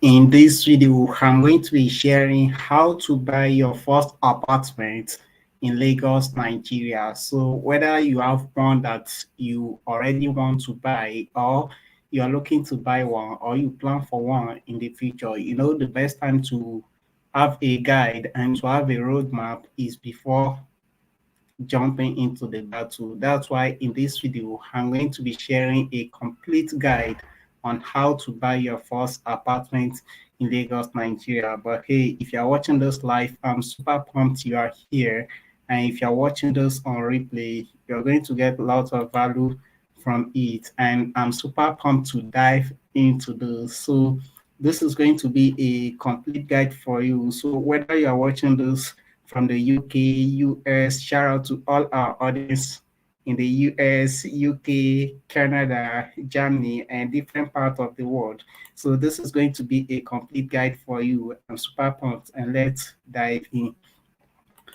In this video, I'm going to be sharing how to buy your first apartment in Lagos, Nigeria. So whether you have one that you already want to buy or you are looking to buy one or you plan for one in the future, the best time to have a guide and to have a roadmap is before jumping into the battle. That's why in this video, I'm going to be sharing a complete guide on how to buy your first apartment in Lagos, Nigeria. But hey, if you're watching this live, I'm super pumped you are here. And if you're watching this on replay, you're going to get lots of value from it. And I'm super pumped to dive into this. So this is going to be a complete guide for you. So whether you're watching this from the UK, US. Shout out to all our audience in the US, UK, Canada, Germany, and different parts of the world. So this is going to be a complete guide for you. I'm super pumped, and let's dive in.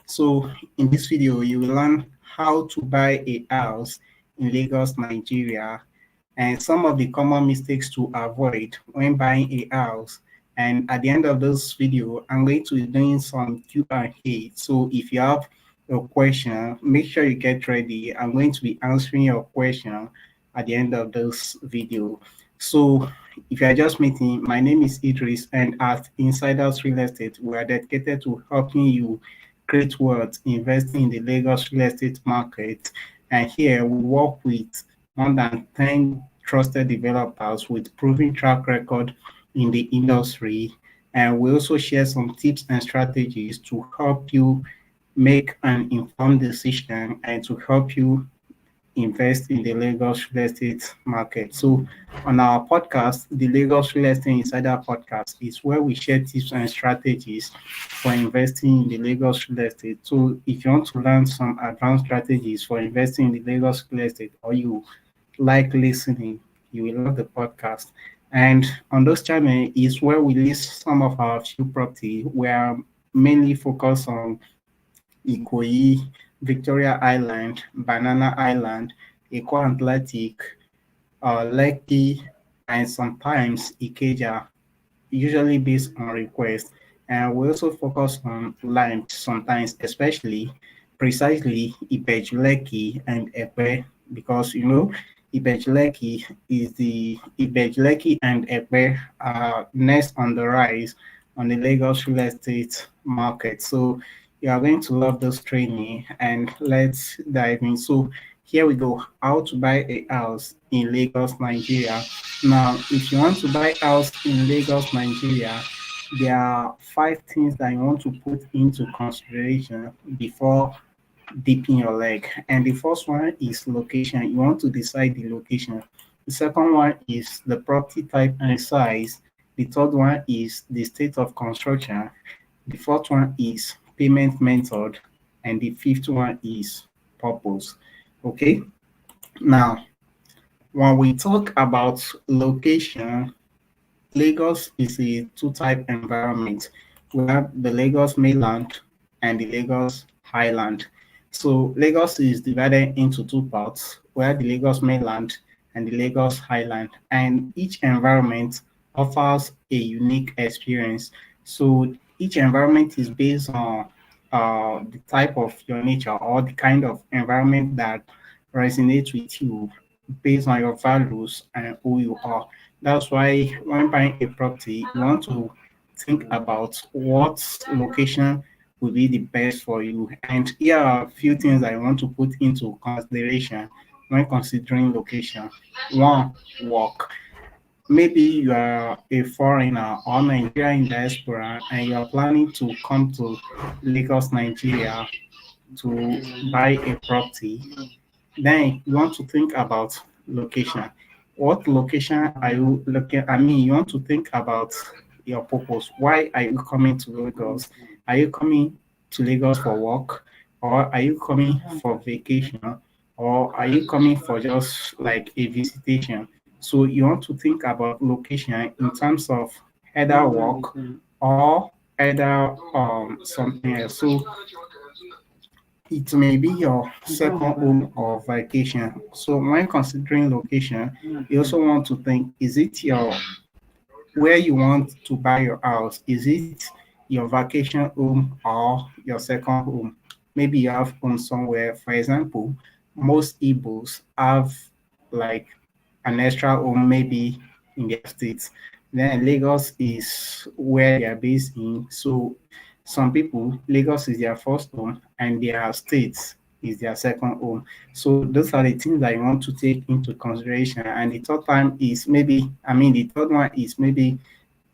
So in this video, you will learn how to buy a house in Lagos, Nigeria, and some of the common mistakes to avoid when buying a house. And at the end of this video, I'm going to be doing some Q&A. So if you have a question, make sure you get ready. I'm going to be answering your question at the end of this video. So if you are just meeting, my name is Idris, and at Insiders Real Estate, we are dedicated to helping you create wealth, investing in the Lagos real estate market. And here we work with more than 10 trusted developers with proven track record in the industry. And we also share some tips and strategies to help you make an informed decision and to help you invest in the Lagos real estate market. So on our podcast, the Lagos Real Estate Insider Podcast is where we share tips and strategies for investing in the Lagos real estate. So if you want to learn some advanced strategies for investing in the Lagos real estate or you like listening, you will love the podcast. And on this channel is where we list some of our few property. We are mainly focused on Ikoyi, Victoria Island, Banana Island, Eco Atlantic, Lekki, and sometimes Ikeja, usually based on request. And we also focus on land sometimes, especially precisely Ibeju Lekki and Epe, because Ibeju Lekki is the Ibeju Lekki and Epe are next on the rise on the Lagos real estate market. So you are going to love this training, and let's dive in. So here we go. How to buy a house in Lagos, Nigeria. Now, if you want to buy a house in Lagos, Nigeria, there are 5 things that you want to put into consideration before dipping your leg. And the first one is location. You want to decide the location. The second one is the property type and size. The third one is the state of construction. The fourth one is payment method. And the fifth one is purpose. Okay. Now, when we talk about location, Lagos is a two-type environment. We have the Lagos mainland and the Lagos highland. So Lagos is divided into two parts, where the Lagos mainland and the Lagos highland, and each environment offers a unique experience. So each environment is based on the type of your nature or the kind of environment that resonates with you based on your values and who you are. That's why when buying a property, you want to think about what location will be the best for you. And here are a few things I want to put into consideration when considering location. One, work. Maybe you are a foreigner or Nigerian in diaspora and you are planning to come to Lagos, Nigeria to buy a property. Then you want to think about location. What location are you looking? I mean, you want to think about your purpose. Why are you coming to Lagos? Are you coming to Lagos for work, or are you coming for vacation, or are you coming for just like a visitation? So you want to think about location in terms of either work or either something else. So it may be your second home or vacation. So when considering location, you also want to think, is it your where you want to buy your house. Is it your vacation home or your second home? Maybe you have home somewhere. For example, most Igbos have like an extra home maybe in their states. Then Lagos is where they are based in. So some people, Lagos is their first home and their states is their second home. So those are the things that you want to take into consideration. And the third time is maybe, the third one is maybe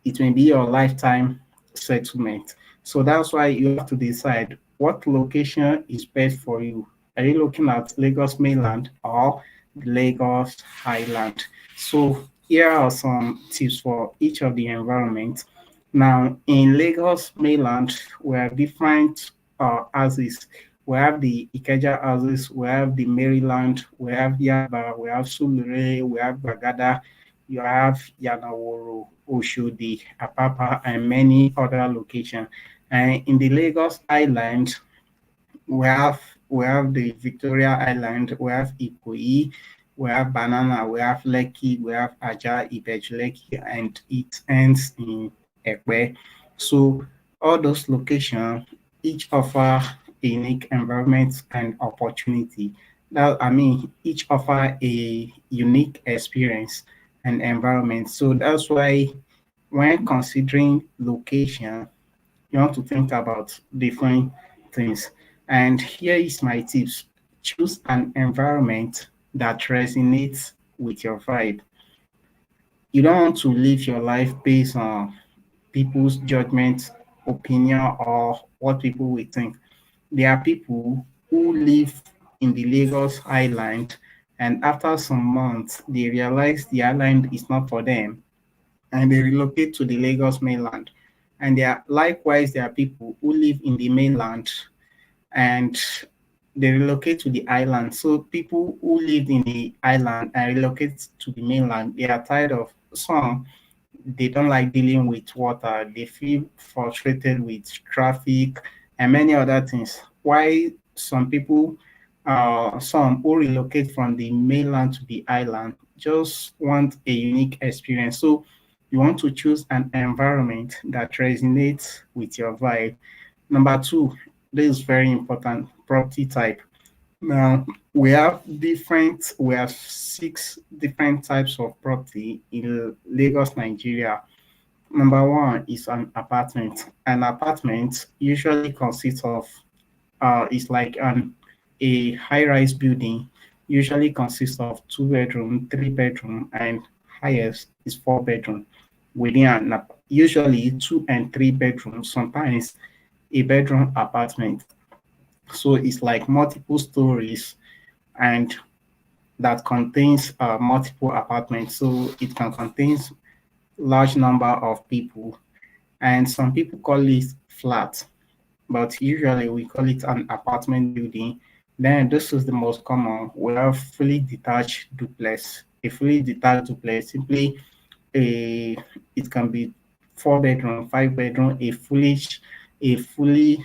it may be your lifetime settlement. So that's why you have to decide what location is best for you. Are you looking at Lagos mainland or the Lagos Highland? So here are some tips for each of the environments. Now, in Lagos mainland, we have different houses. We have the Ikeja houses, we have the Maryland, we have Yaba, we have Sulure, we have Bagada, you have Yanaworo, Oshodi, Apapa, and many other locations. And in the Lagos Island, we have we have the Victoria Island, we have Ikoyi, we have Banana, we have Lekki, we have Ajah, Ibeju Lekki, and it ends in Ekpe. So all those locations each offer unique environments and opportunity. Each offer a unique experience and environment. So that's why when considering location, you want to think about different things. And here is my tips. Choose an environment that resonates with your vibe. You don't want to live your life based on people's judgment, opinion, or what people will think. There are people who live in the Lagos Island, and after some months, they realize the island is not for them and they relocate to the Lagos mainland. And there are people who live in the mainland and they relocate to the island. So people who lived in the island and relocate to the mainland, they are tired of some. They don't like dealing with water. They feel frustrated with traffic and many other things. Why some people, some who relocate from the mainland to the island, just want a unique experience. So you want to choose an environment that resonates with your vibe. Number two, this is very important, property type. Now we have six different types of property in Lagos, Nigeria. Number one is an apartment. An apartment usually consists of it's like an a high-rise building usually consists of 2 bedroom, 3 bedroom, and highest is 4 bedroom. Usually 2 and 3 bedrooms, sometimes a bedroom apartment. So it's like multiple stories and that contains multiple apartments. So it can contain large number of people, and some people call it flat, but usually we call it an apartment building. Then this is the most common. We have fully detached duplex. A fully detached duplex simply a it can be 4 bedroom, 5 bedroom, a fully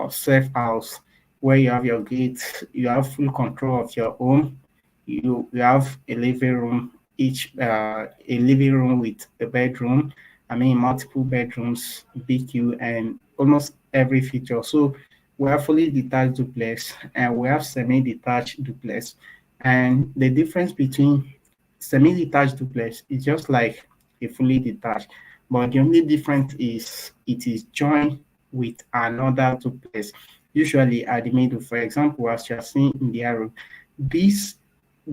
safe house where you have your gates, you have full control of your home. You have a living room, a living room with a bedroom. Multiple bedrooms, BQ, and almost every feature. So we have fully detached duplex and we have semi-detached duplex. And the difference between semi-detached duplex is just like a fully detached, but the only difference is it is joined with another duplex, usually at the middle. For example, as you are seeing in the arrow, these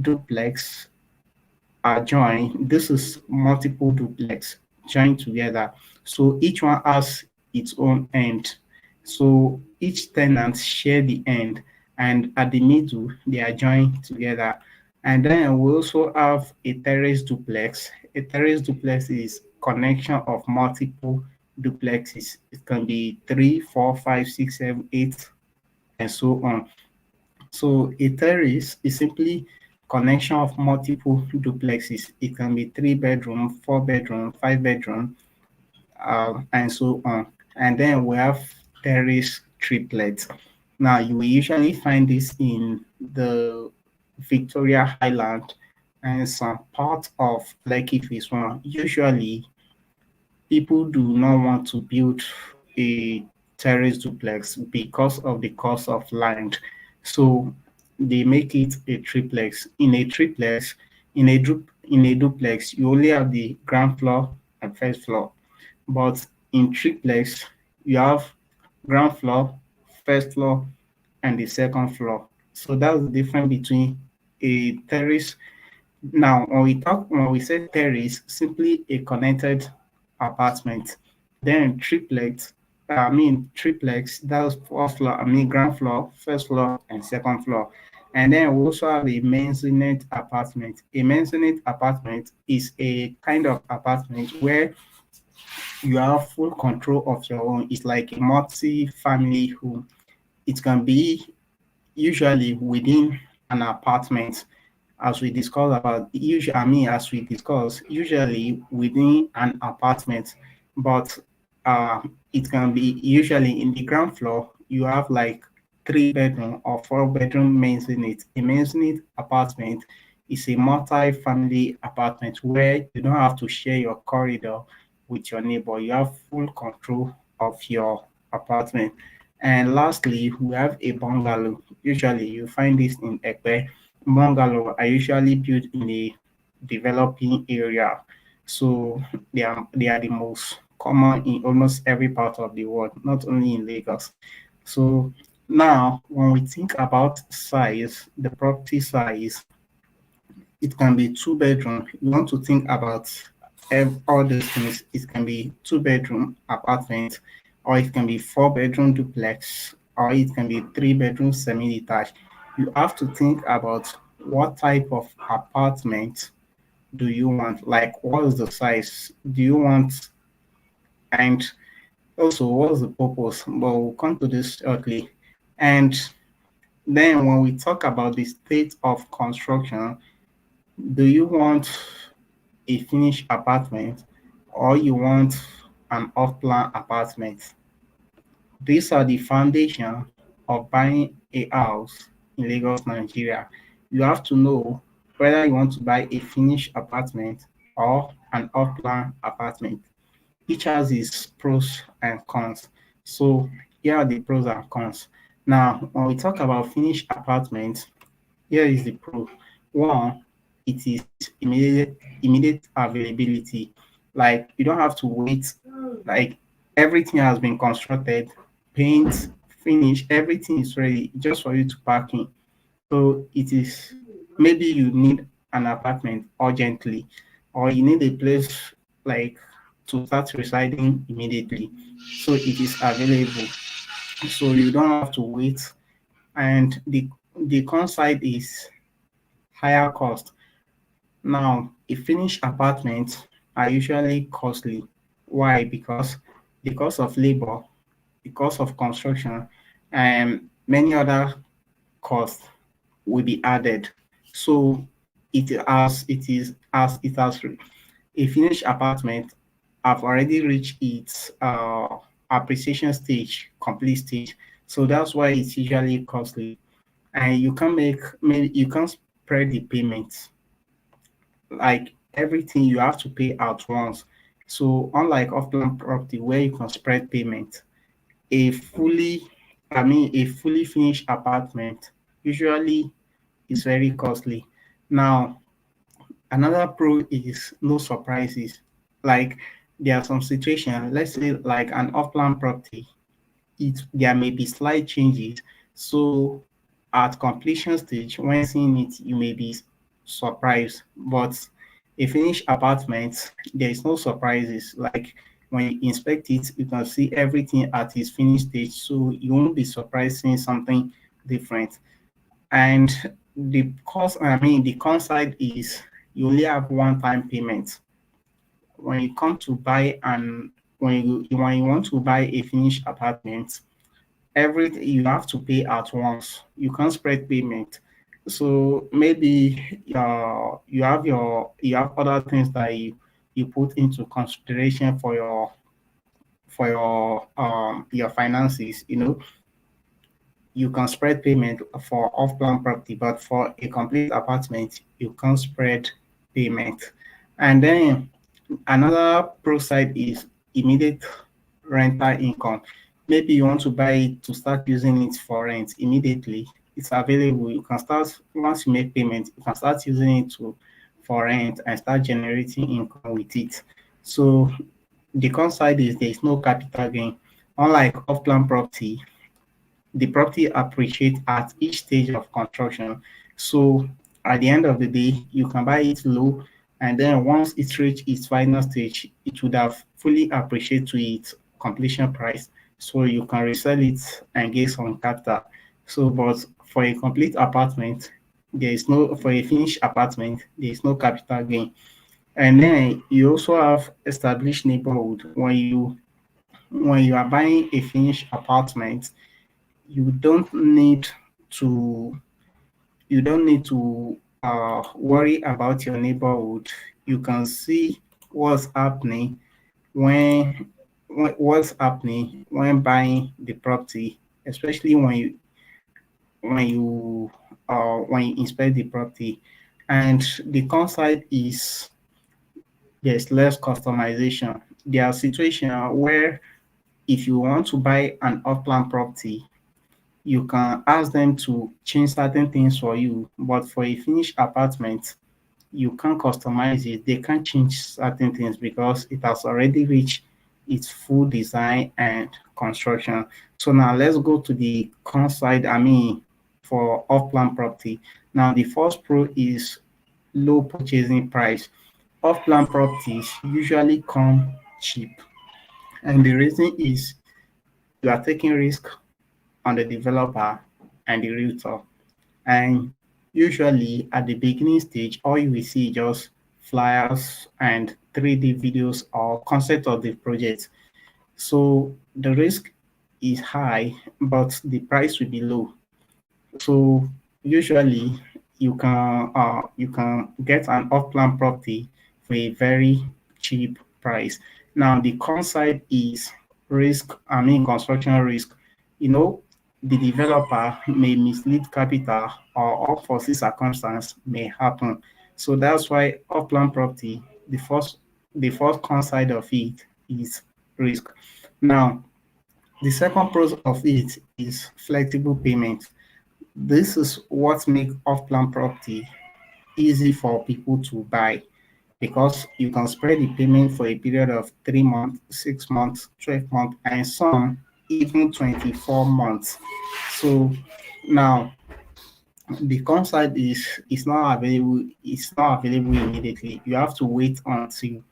duplex are joined. This is multiple duplex joined together. So each one has its own end. So each tenant share the end, and at the middle they are joined together. And then we also have a terrace duplex. A terrace duplex is connection of multiple duplexes. It can be 3, 4, 5, 6, 7, 8, and so on. So a terrace is simply connection of multiple duplexes. It can be 3 bedroom, 4 bedroom, 5 bedroom, and so on. And then we have terrace triplets. Now you will usually find this in the Victoria Highland and some part of Lekki Phase 1. Usually people do not want to build a terrace duplex because of the cost of land. So they make it a triplex. In a triplex, in a duplex, you only have the ground floor and first floor. But in triplex, you have ground floor, first floor, and the second floor. So that's the difference between a terrace. Now, when we say terrace, simply a connected apartment. Then triplex, that's first floor, ground floor, first floor, and second floor. And then we also have a maisonette apartment. A maisonette apartment is a kind of apartment where you have full control of your own. It's like a multi-family home. It can be usually within an apartment, as we discussed about usually as we discussed usually within an apartment, but it can be usually in the ground floor. You have like 3 bedroom or 4 bedroom maisonette. A maisonette apartment is a multi-family apartment where you don't have to share your corridor with your neighbor. You have full control of your apartment. And lastly, we have a bungalow. Usually, you find this in Ekpe. Bungalow are usually built in a developing area, so they are the most common in almost every part of the world, not only in Lagos. So now, when we think about size, the property size, it can be 2 bedroom. You want to think about all these things. It can be 2 bedroom apartment, or it can be 4 bedroom duplex, or it can be 3 bedroom semi-detached. You have to think about what type of apartment do you want? Like, what is the size? Do you want, and also what's the purpose? But we'll come to this shortly. And then when we talk about the state of construction, do you want a finished apartment or you want an off-plan apartment? These are the foundation of buying a house in Lagos, Nigeria. You have to know whether you want to buy a finished apartment or an off-plan apartment. Each has its pros and cons. So here are the pros and cons. Now, when we talk about finished apartments, here is the pro. One, it is immediate availability. Like you don't have to wait. Like everything has been constructed, paint, finish, everything is ready just for you to park in. So it is maybe you need an apartment urgently, or you need a place like to start residing immediately. So it is available. So you don't have to wait. And the con side is higher cost. Now, a finished apartment are usually costly. Why? Because the cost of labor, the cost of construction, and many other costs will be added. So it has a finished apartment have already reached its appreciation stage, complete stage. So that's why it's usually costly. And you can't spread the payments, like everything you have to pay at once. So unlike off-plan property where you can spread payment, a a fully finished apartment usually is very costly. Now, another pro is no surprises. Like there are some situations, let's say like an off-plan property, there may be slight changes. So at completion stage, when seeing it, you may be surprised. But a finished apartment, there is no surprises. Like when you inspect it, you can see everything at its finished stage. So you won't be surprised seeing something different. And the con side is you only have one-time payment. When you come to buy and when you want to buy a finished apartment, everything you have to pay at once. You can't spread payment. So maybe you have other things that you put into consideration for your finances. You can spread payment for off-plan property, but for a complete apartment, you can't spread payment. And then another pro side is immediate rental income. Maybe you want to buy it to start using it for rent immediately. It's available. You can start once you make payment. You can start using it to for rent and start generating income with it. So the conside is there is no capital gain. Unlike off-plan property, the property appreciates at each stage of construction. So at the end of the day, you can buy it low, and then once it reaches its final stage, it would have fully appreciated to its completion price. So you can resell it and get some capital. So, but for a complete apartment, there is no for a finished apartment, there is no capital gain. And then you also have established neighborhood. When you are buying a finished apartment, you don't need to you don't need to worry about your neighborhood. You can see what's happening when, what's happening when buying the property, especially when you inspect the property. And the conside is there's less customization. There are situations where if you want to buy an off-plan property, you can ask them to change certain things for you, but for a finished apartment, you can't customize it. They can't change certain things because it has already reached its full design and construction. So now let's go to the con side, for off-plan property. Now the first pro is low purchasing price. Off-plan properties usually come cheap, and the reason is you are taking risk on the developer and the realtor. And usually at the beginning stage, all you will see is just flyers and 3D videos or concept of the project. So the risk is high, but the price will be low. So usually you can get an off-plan property for a very cheap price. Now the con side is risk, construction risk. You know, the developer may mislead capital or unforeseen circumstance may happen. So that's why off-plan property, the first con side of it is risk. Now the second pros of it is flexible payment. This is what makes off-plan property easy for people to buy because you can spread the payment for a period of 3 months, 6 months, 12 months, and some even 24 months. So now the concept is not available, it's not available immediately. You have to wait until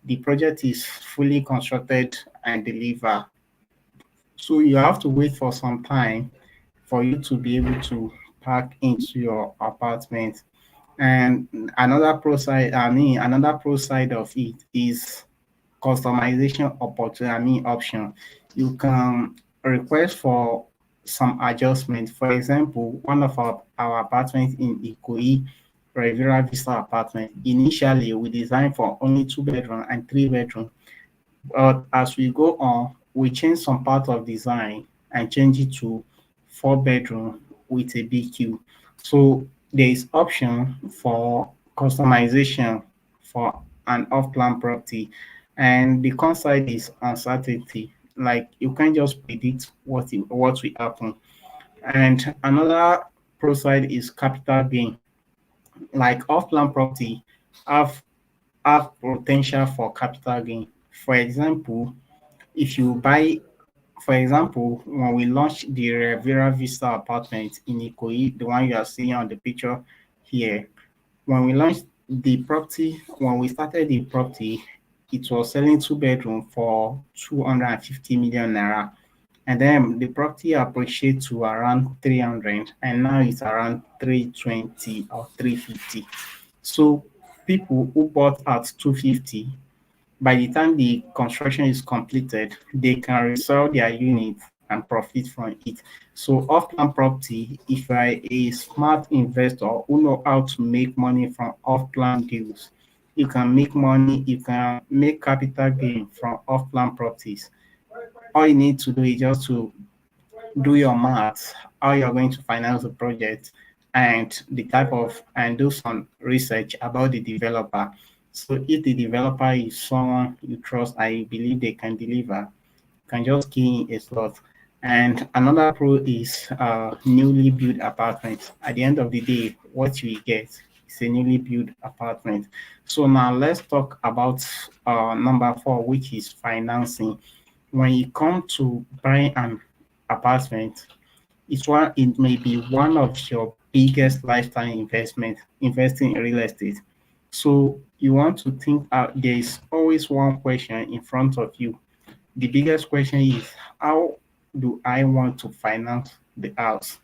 the project is fully constructed and delivered. So you have to wait for some time for you to be able to pack into your apartment. And another pro side of it is customization opportunity, option. You can request for some adjustment. For example, one of our apartments in Ikoyi, Rivera Vista apartment, initially we designed for only 2 bedroom and 3 bedroom. But as we go on, we change some part of design and change it to 4 bedroom with a BQ. So there is option for customization for an off-plan property. And the conside is uncertainty. Like you can't just predict what will happen. And another pro side is capital gain. Like off-plan property have have potential for capital gain. For example, if you buy, for example, when we launched the Rivera Vista apartment in Ikoyi, the one you are seeing on the picture here, when we launched the property, when we started the property, it was selling 2 bedroom for 250 million naira. And then the property appreciated to around 300, and now it's around 320 or 350. So people who bought at 250, by the time the construction is completed, they can resell their unit and profit from it. So off-plan property, if you are a smart investor who know how to make money from off-plan deals, you can make money, you can make capital gain from off-plan properties. All you need to do is just to do your math, how you're going to finance the project, and the type of and do some research about the developer. So if the developer is someone you trust, I believe they can deliver, can just key in a slot. And another pro is newly built apartments. At the end of the day, what you get is a newly built apartment. So now let's talk about number four, which is financing. When you come to buying an apartment, it may be one of your biggest lifetime investment, investing in real estate. So you want to think out. There is always one question in front of you. The biggest question is, how do I want to finance the house?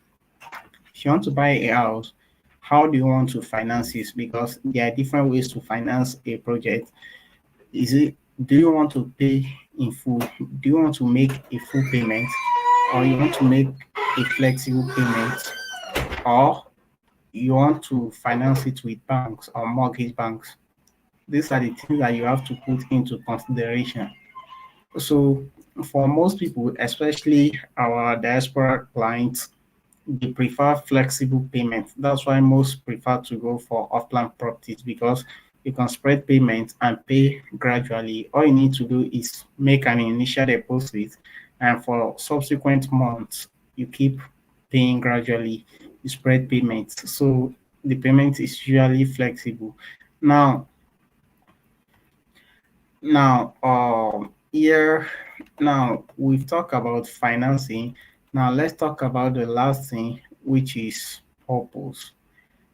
If you want to buy a house, how do you want to finance it? Because there are different ways to finance a project. Is it, do you want to pay in full? Do you want to make a full payment, or you want to make a flexible payment, or you want to finance it with banks or mortgage banks? These are the things that you have to put into consideration. So for most people, especially our diaspora clients, they prefer flexible payment. That's why most prefer to go for off-plan properties, because you can spread payments and pay gradually. All you need to do is make an initial deposit, and for subsequent months, you keep paying gradually. You spread payments. So the payment is usually flexible. Now, here, now we've talked about financing. Now let's talk about the last thing, which is purpose.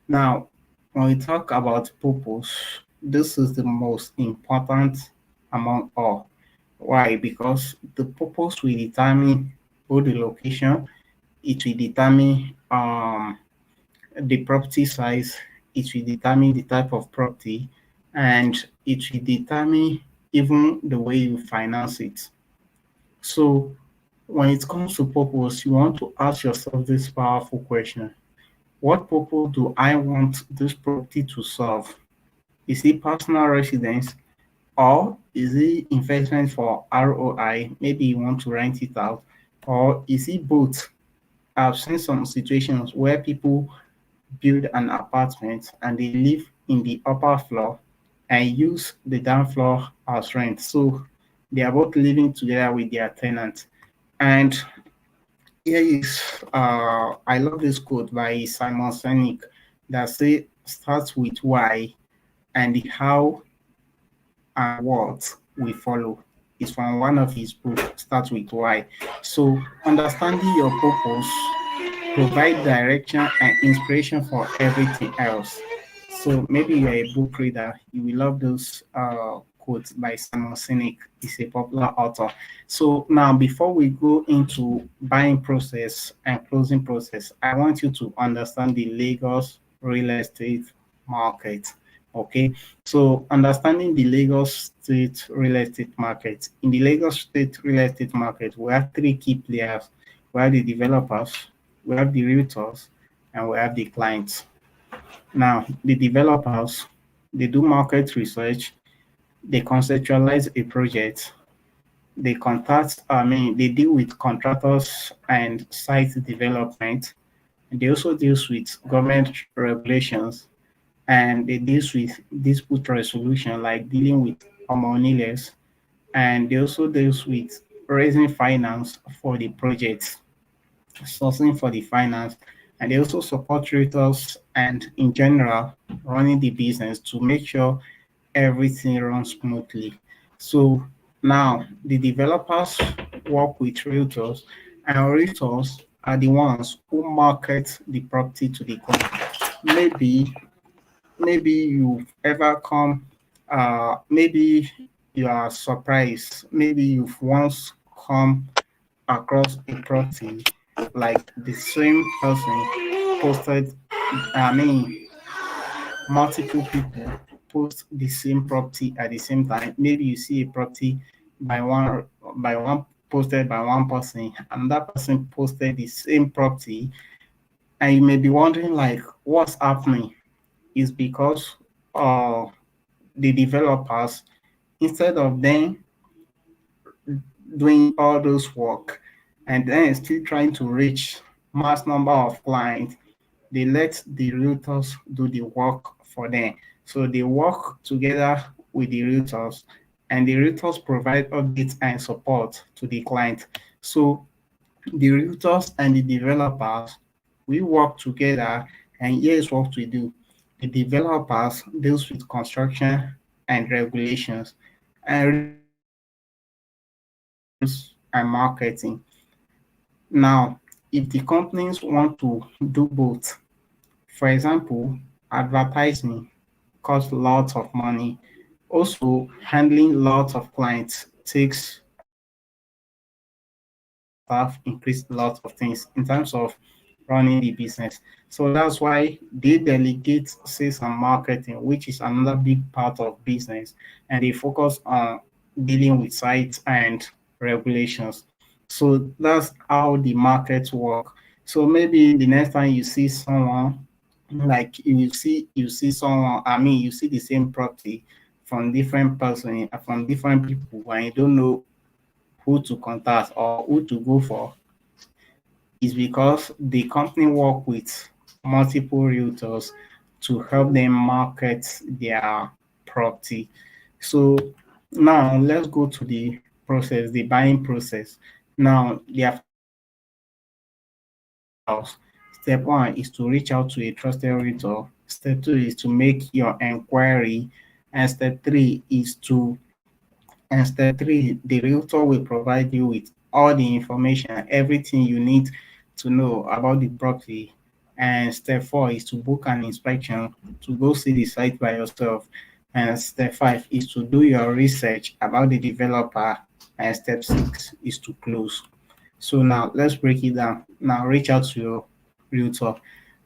Now, when we talk about purpose, this is the most important among all. Why? Because the purpose will determine both the location, it will determine the property size, it will determine the type of property, and it will determine even the way you finance it. So when it comes to purpose, you want to ask yourself this powerful question. What purpose do I want this property to serve? Is it personal residence, or is it investment for ROI? Maybe you want to rent it out, or is it both? I've seen some situations where people build an apartment and they live in the upper floor and use the down floor as rent. So they are both living together with their tenant. And here is, I love this quote by Simon Sinek that say starts with why and the how and what we follow. It's from one of his books, Start with Why. So understanding your purpose provide direction and inspiration for everything else. So maybe you're a book reader, you will love those quotes by Simon Sinek. He's a popular author. So now, before we go into buying process and closing process, I want you to understand the Lagos real estate market. Okay, so understanding the Lagos State real estate market. In the Lagos State real estate market, we have three key players. We have the developers, we have the realtors, and we have the clients. Now, the developers, they do market research, they conceptualize a project, they deal with contractors and site development. And they also deal with government regulations, and they deal with dispute resolution, like dealing with homeowners, and they also deal with raising finance for the project, sourcing for the finance, and they also support traders and in general running the business to make sure everything runs smoothly. So now the developers work with realtors, and realtors are the ones who market the property to the client. Maybe maybe you've ever come, maybe you are surprised, maybe you've once come across a property like the same person posted, I mean, multiple people post the same property at the same time. Maybe you see a property by one by one posted by one person, and that person posted the same property, and you may be wondering like what's happening. Is because uh the developers, instead of them doing all those work and then still trying to reach mass number of clients, they let the realtors do the work for them. So they work together with the realtors, and the realtors provide updates and support to the client. So the realtors and the developers, we work together, and here's what we do. The developers deals with construction and regulations, and realtors deals with sales and marketing. Now, if the companies want to do both, for example, advertising costs lots of money. Also, handling lots of clients takes staff, increase lots of things in terms of running the business. So that's why they delegate sales and marketing, which is another big part of business, and they focus on dealing with sites and regulations. So that's how the markets work. So maybe the next time you see someone, like you see someone, I mean you see the same property from different person, from different people, and you don't know who to contact or who to go for, is because the company work with multiple realtors to help them market their property. So now let's go to the process, the buying process. Now there are 5 steps. Step one is to reach out to a trusted realtor. Step two is to make your inquiry, and step three, the realtor will provide you with all the information, everything you need to know about the property. And step four is to book an inspection, to go see the site by yourself. And step five is to do your research about the developer. And step six is to close. So now let's break it down. Now reach out to your realtor.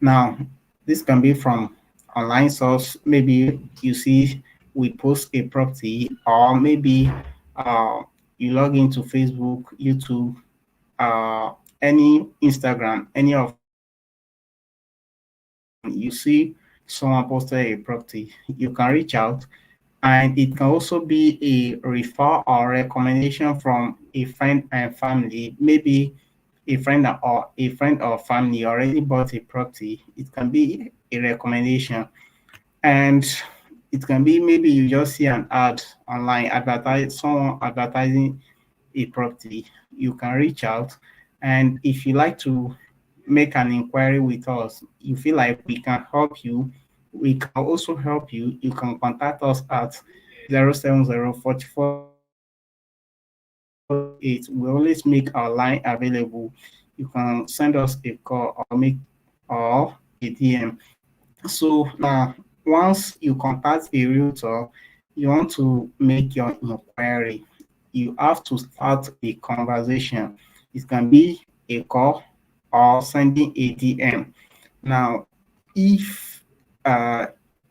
Now this can be from online source. Maybe you see we post a property, or maybe uh, you log into Facebook, YouTube, uh, any Instagram, any of you see someone posted a property, you can reach out. And it can also be a refer or recommendation from a friend and family. Maybe a friend or family already bought a property. It can be a recommendation, and it can be maybe you just see an ad online, someone advertising a property. You can reach out, and if you like to make an inquiry with us, you feel like we can help you, we can also help you. You can contact us at 070 4408. We always make our line available. You can send us a call or a DM. So now, once you contact a realtor, you want to make your inquiry, you have to start a conversation. It can be a call or sending a DM. Now, if uh,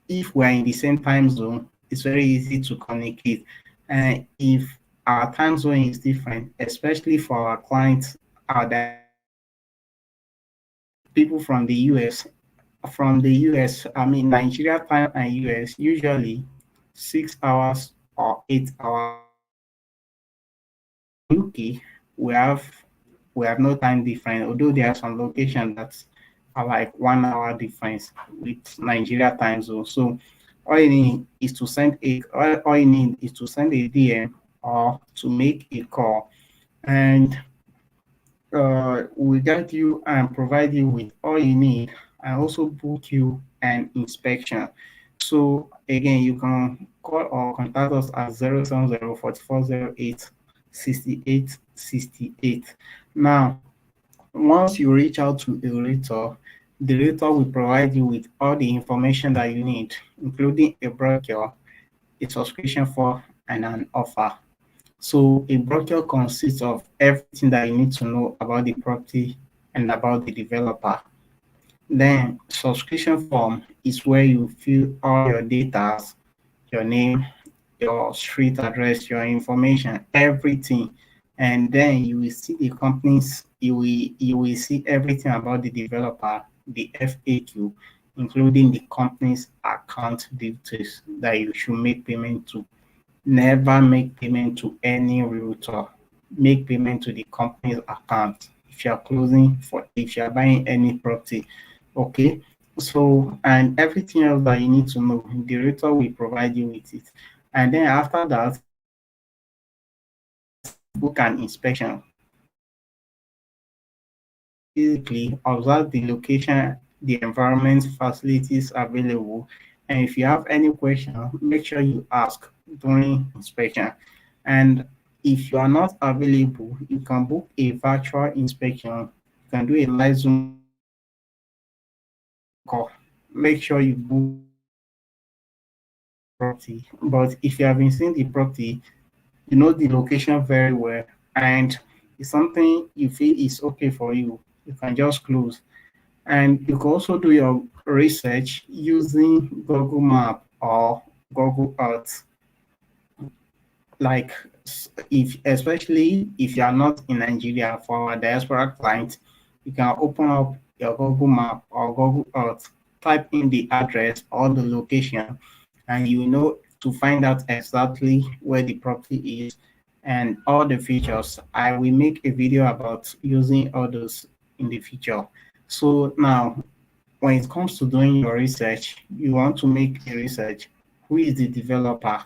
if we're in the same time zone, it's very easy to communicate. And if our time zone is different, especially for our clients, that people from the US, I mean Nigeria time and US, usually 6 hours or 8 hours UK. We have we have no time difference, although there are some locations that are like 1 hour difference with Nigeria time zone. So all you need is to send a DM or to make a call, and we guide you and provide you with all you need, and also book you an inspection. So again, you can call or contact us at 070 4408 6868. Now, once you reach out to a realtor, the realtor will provide you with all the information that you need, including a brochure, a subscription form, and an offer. So a brochure consists of everything that you need to know about the property and about the developer. Then subscription form is where you fill all your data, your name, your street address, your information, everything. And then you will see the companies, you will see everything about the developer, the FAQ, including the company's account details that you should make payment to. Never make payment to any realtor. Make payment to the company's account if you are buying any property. Okay. So, and everything else that you need to know, the realtor will provide you with it. And then after that, book an inspection. Basically, observe the location, the environment, facilities available, and if you have any question, make sure you ask during inspection. And if you are not available, you can book a virtual inspection. You can do a live Zoom call. Make sure you book property. But if you have been seeing the property, you know the location very well, and it's something you feel is okay for you, you can just close. And you can also do your research using Google Map or Google Earth. Like if especially if you are not in Nigeria, for our diaspora clients, you can open up your Google Map or Google Earth, type in the address or the location, and you know to find out exactly where the property is and all the features. I will make a video about using all those in the future. So now when it comes to doing your research, you want to make a research. Who is the developer?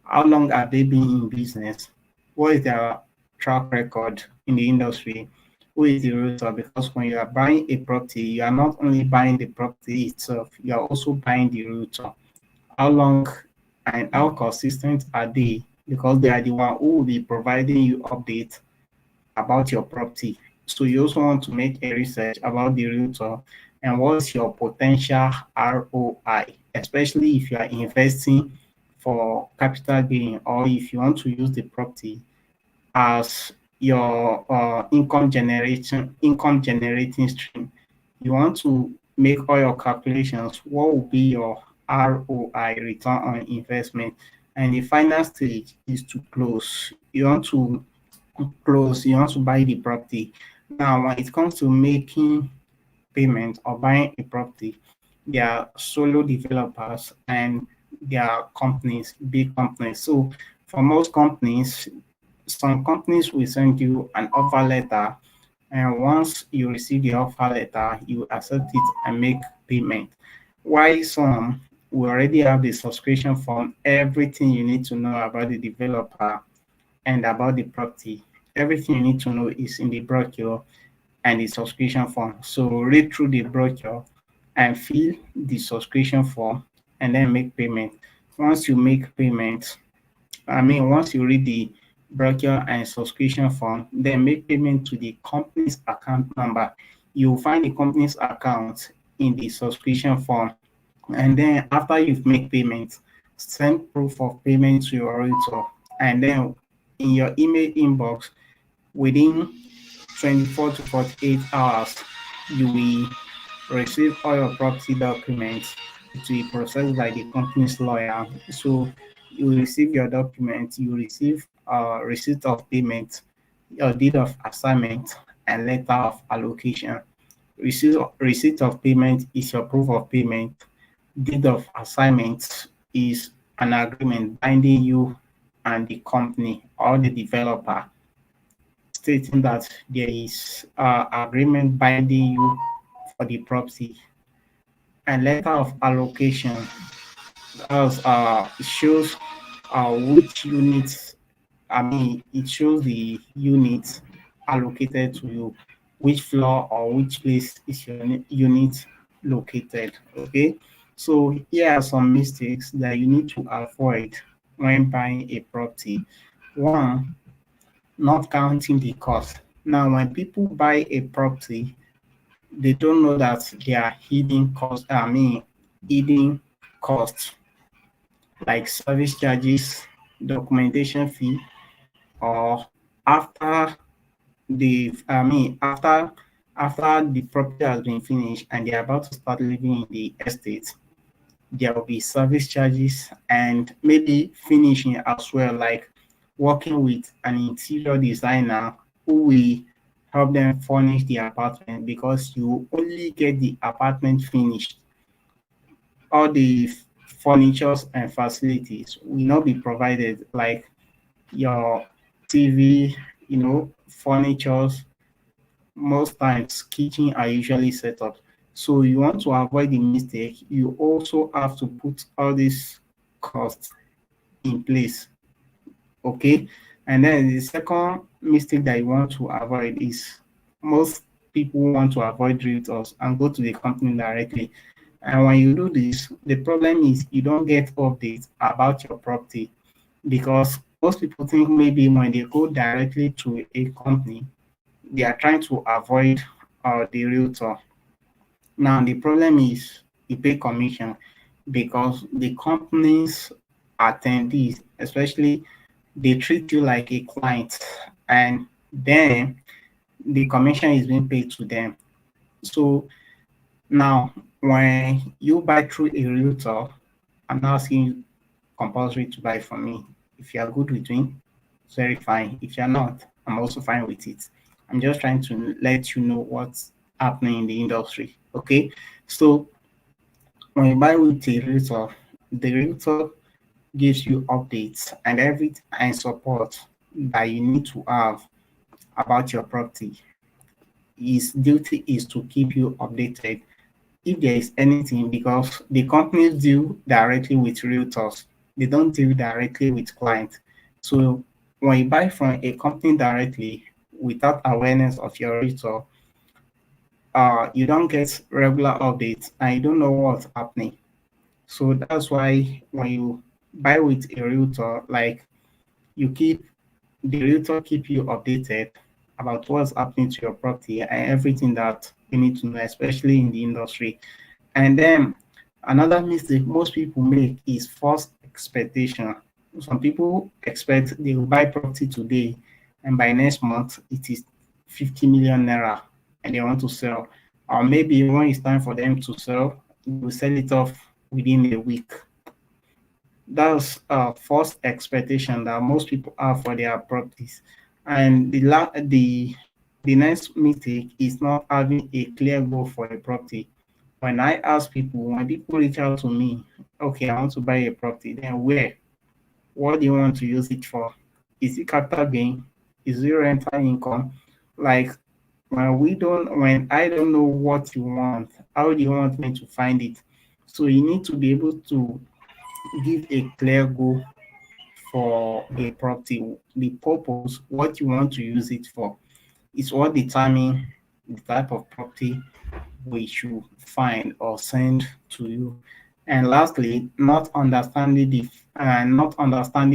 How long have they been in business? What is their track record in the industry? Who is the realtor? Because when you are buying a property, you are not only buying the property itself, you are also buying the realtor. How long and how consistent are they? Because they are the one who will be providing you updates about your property. So you also want to make a research about the realtor and what's your potential ROI, especially if you are investing for capital gain or if you want to use the property as your income generating stream. You want to make all your calculations. What will be your ROI, return on investment? And the final stage is to close. You want to buy the property. Now, when it comes to making payment or buying a property, there are solo developers and there are companies, big companies. So for most companies, some companies will send you an offer letter, and once you receive the offer letter, you accept it and make payment. While some will already have the subscription form, everything you need to know about the developer and about the property. Everything you need to know is in the brochure and the subscription form. So read through the brochure and fill the subscription form and then make payment. Once you make payment, once you read the brochure and subscription form, then make payment to the company's account number. You'll find the company's account in the subscription form. And then after you've made payment, send proof of payment to your auditor. And then in your email inbox, within 24 to 48 hours, you will receive all your property documents. It will be processed by the company's lawyer. So you will receive your documents, you will receive receipt of payment, your deed of assignment, and letter of allocation. Receipt of payment is your proof of payment. Deed of assignment is an agreement binding you and the company or the developer, stating that there is agreement binding you for the property. And letter of allocation as it shows which units. It shows the units allocated to you, which floor or which place is your unit located. Okay, so here are some mistakes that you need to avoid when buying a property. One, not counting the cost. Now, when people buy a property, they don't know that there are hidden costs like service charges, documentation fee, or after after the property has been finished and they're about to start living in the estate, there will be service charges and maybe finishing as well, like working with an interior designer who will help them furnish the apartment because you only get the apartment finished. All the furnitures and facilities will not be provided, like your TV, furnitures. Most times kitchen are usually set up. So you want to avoid the mistake, you also have to put all these costs in place. Okay. And then the second mistake that you want to avoid is most people want to avoid realtors and go to the company directly. And when you do this, the problem is you don't get updates about your property because most people think maybe when they go directly to a company, they are trying to avoid the realtor. Now, the problem is you pay commission because the company's attendees, especially, they treat you like a client, and then the commission is being paid to them. So now, when you buy through a realtor, I'm not asking you compulsory to buy from me. If you are good with me, it's very fine. If you're not, I'm also fine with it. I'm just trying to let you know what's happening in the industry. Okay. So when you buy with a realtor, the realtor gives you updates and every and support that you need to have about your property. His duty is to keep you updated if there is anything, because the companies deal directly with realtors. They don't deal directly with clients. So when you buy from a company directly without awareness of your realtor, you don't get regular updates and you don't know what's happening. So that's why when you buy with a realtor, like you keep the realtor keep you updated about what's happening to your property and everything that you need to know, especially in the industry. And then another mistake most people make is false expectation. Some people expect they will buy property today and by next month it is 50 million naira and they want to sell. Or maybe when it's time for them to sell, they will sell it off within a week. That's a false expectation that most people have for their properties. And the next mistake is not having a clear goal for a property. When people reach out to me, okay, I want to buy a property, then where? What do you want to use it for? Is it capital gain? Is it rental income? Like when I don't know what you want, how do you want me to find it? So you need to be able to give a clear goal for a property, the purpose, what you want to use it for. Is what determine the type of property we should find or send to you. And lastly, not understanding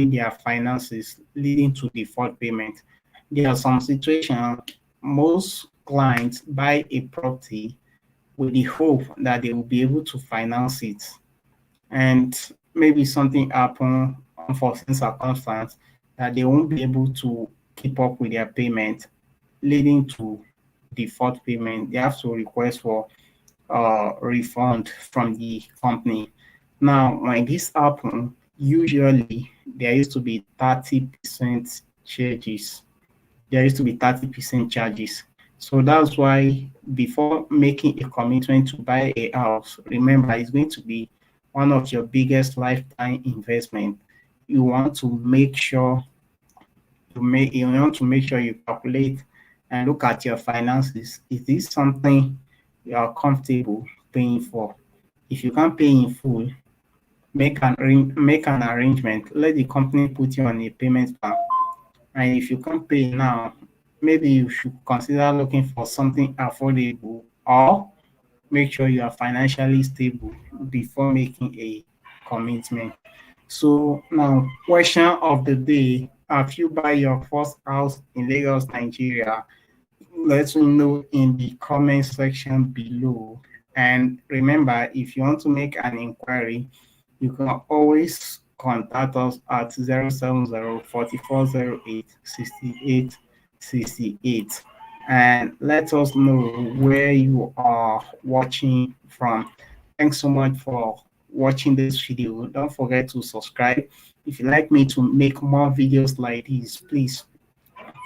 their finances leading to default payment. There are some situations most clients buy a property with the hope that they will be able to finance it, and maybe something happen, unforeseen circumstance, that they won't be able to keep up with their payment, leading to default payment. They have to request for refund from the company. Now, when this happen, usually there used to be 30% charges. There used to be 30% charges. So that's why before making a commitment to buy a house, remember it's going to be one of your biggest lifetime investment. You want to make sure you calculate and look at your finances. Is this something you are comfortable paying for? If you can't pay in full, make an arrangement. Let the company put you on a payment plan. And if you can't pay now, maybe you should consider looking for something affordable, or make sure you are financially stable before making a commitment. So now, question of the day: have you buy your first house in Lagos, Nigeria? Let me know in the comment section below. And remember, if you want to make an inquiry, you can always contact us at 070-4408-6868 and let us know where you are watching from. Thanks so much for watching this video. Don't forget to subscribe. If you'd like me to make more videos like this, please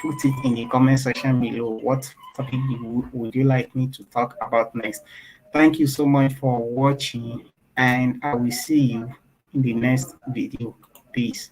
put it in the comment section below. What topic would you like me to talk about next? Thank you so much for watching, and I will see you in the next video. Peace.